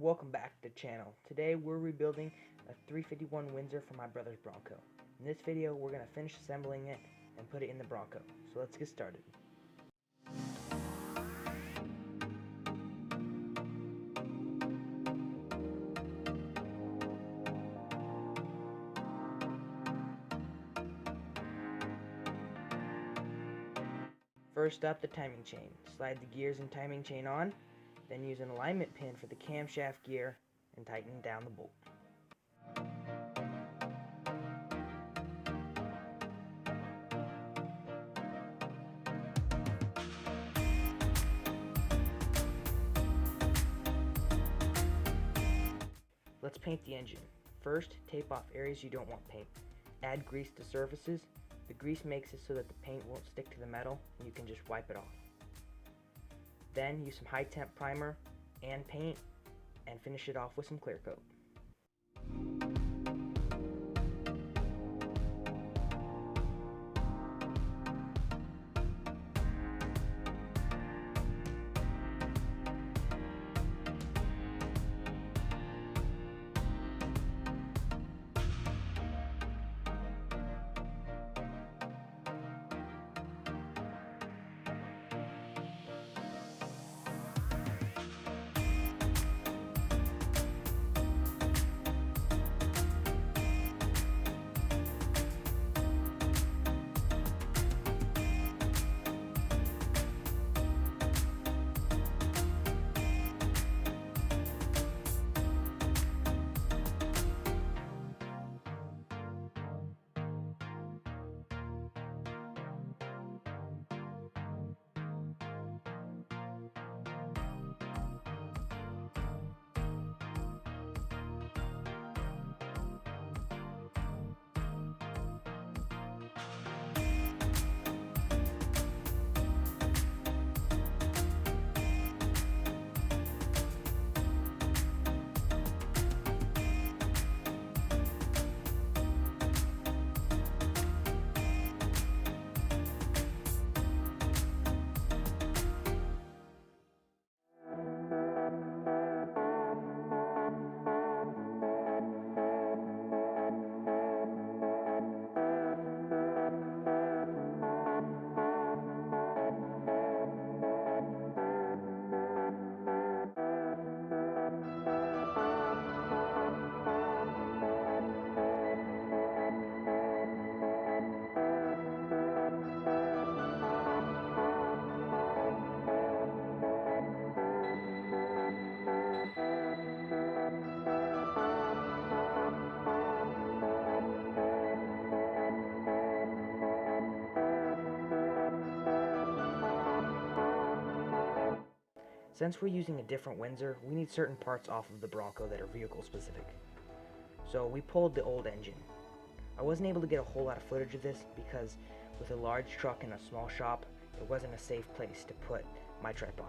welcome back to the channel. Today we're rebuilding a 351 Windsor for my brother's Bronco. In this video we're going to finish assembling it and put it in the Bronco. So let's get started. First up, the timing chain. Slide the gears and timing chain on, then use an alignment pin for the camshaft gear and tighten down the bolt. Let's paint the engine. First, tape off areas you don't want paint. Add grease to surfaces. The grease makes it so that the paint won't stick to the metal and you can just wipe it off. Then use some high temp primer and paint and finish it off with some clear coat. Since we're using a different Windsor, we need certain parts off of the Bronco that are vehicle specific. So we pulled the old engine. I wasn't able to get a whole lot of footage of this because with a large truck and a small shop, it wasn't a safe place to put my tripod.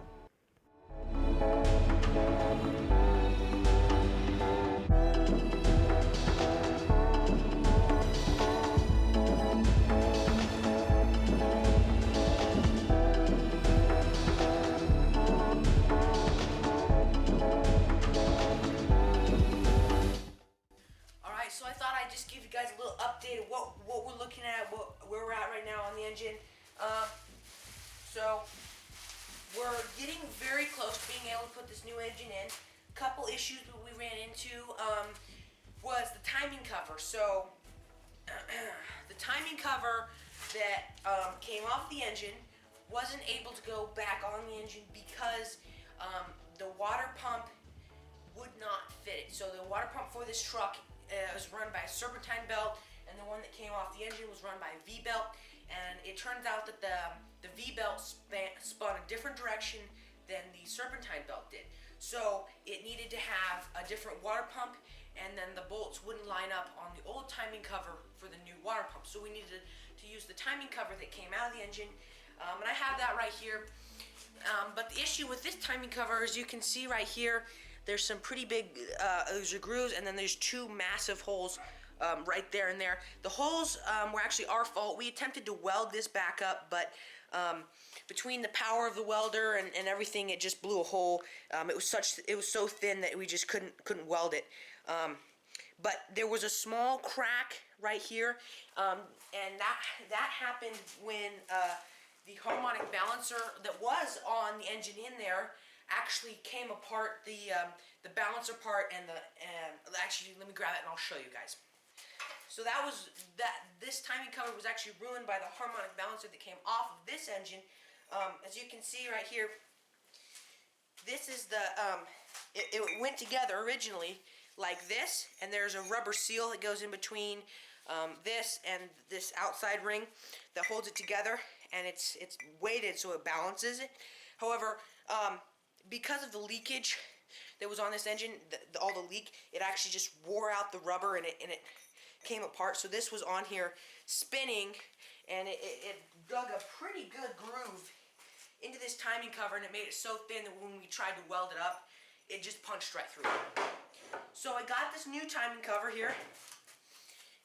So I thought I'd just give you guys a little update of what we're looking at, where we're at right now on the engine. So we're getting very close to being able to put this new engine in. A couple issues that we ran into was the timing cover. So the timing cover that came off the engine wasn't able to go back on the engine because the water pump would not fit it. So the water pump for this truck was run by a serpentine belt, and the one that came off the engine was run by a V-belt, and it turns out that the V-belt spun a different direction than the serpentine belt did. So it needed to have a different water pump, and then the bolts wouldn't line up on the old timing cover for the new water pump. So we needed to use the timing cover that came out of the engine, and I have that right here. But the issue with this timing cover, as you can see right here, there's some pretty big, there's a grooves, and then there's two massive holes right there and there. The holes were actually our fault. We attempted to weld this back up, but between the power of the welder and everything, it just blew a hole. It was so thin that we just couldn't weld it. But there was a small crack right here, and that happened when the harmonic balancer that was on the engine in there actually came apart. The balancer part and actually, let me grab it and I'll show you guys. So this timing cover was actually ruined by the harmonic balancer that came off of this engine. As you can see right here, this is it went together originally like this, and there's a rubber seal that goes in between this and this outside ring that holds it together, and it's weighted so it balances it. However, because of the leakage that was on this engine, all the leak, it actually just wore out the rubber and it came apart. So this was on here spinning, and it dug a pretty good groove into this timing cover, and it made it so thin that when we tried to weld it up, it just punched right through it. So I got this new timing cover here,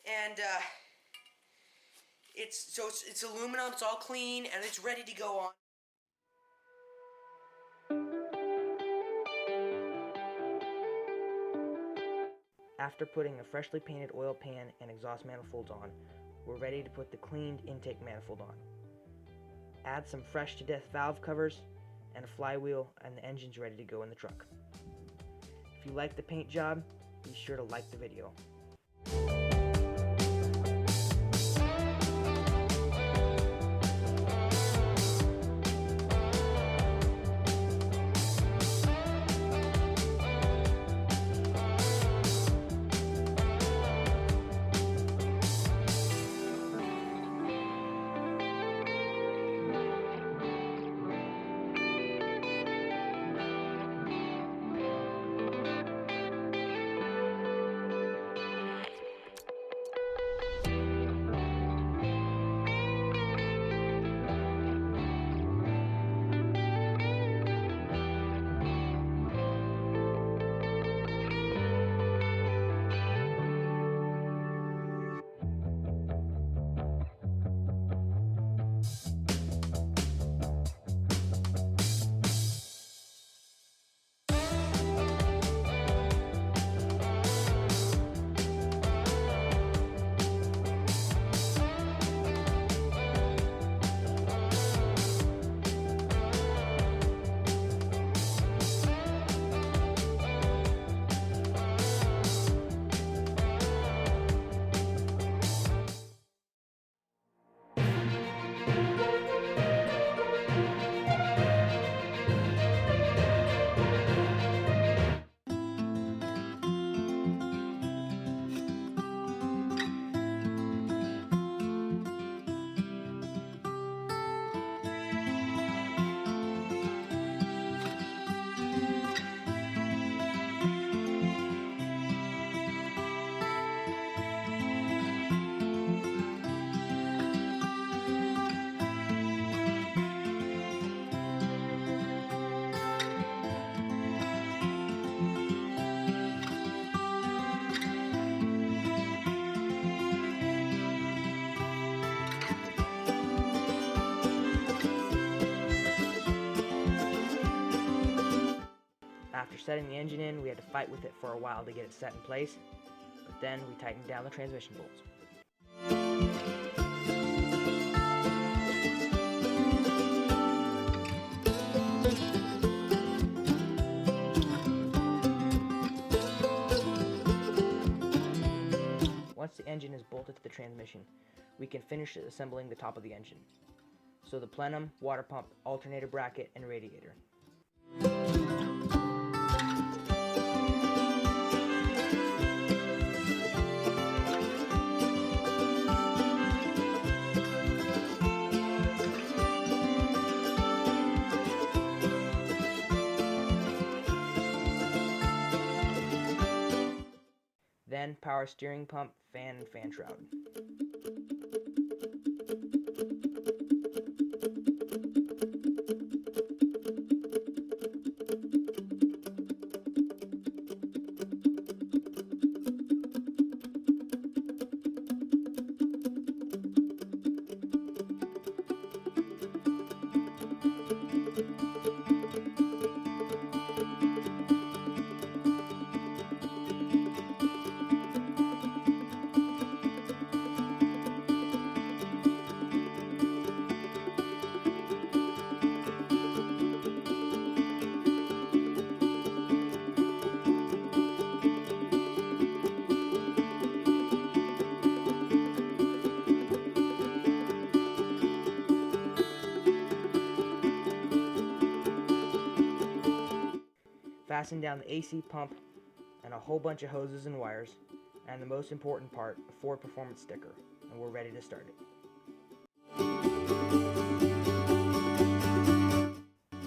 and it's aluminum, it's all clean, and it's ready to go on. After putting a freshly painted oil pan and exhaust manifolds on, we're ready to put the cleaned intake manifold on. Add some fresh to death valve covers and a flywheel, and the engine's ready to go in the truck. If you like the paint job, be sure to like the video. After setting the engine in, we had to fight with it for a while to get it set in place, but then we tightened down the transmission bolts. Once the engine is bolted to the transmission, we can finish assembling the top of the engine. So the plenum, water pump, alternator bracket, and radiator. Then power steering pump, fan, and fan shroud. fasten down the AC pump and a whole bunch of hoses and wires, and the most important part, a Ford Performance sticker, and we're ready to start it.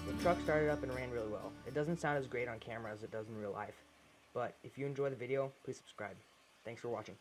The truck started up and ran really well. It doesn't sound as great on camera as it does in real life, but if you enjoy the video, please subscribe. Thanks for watching.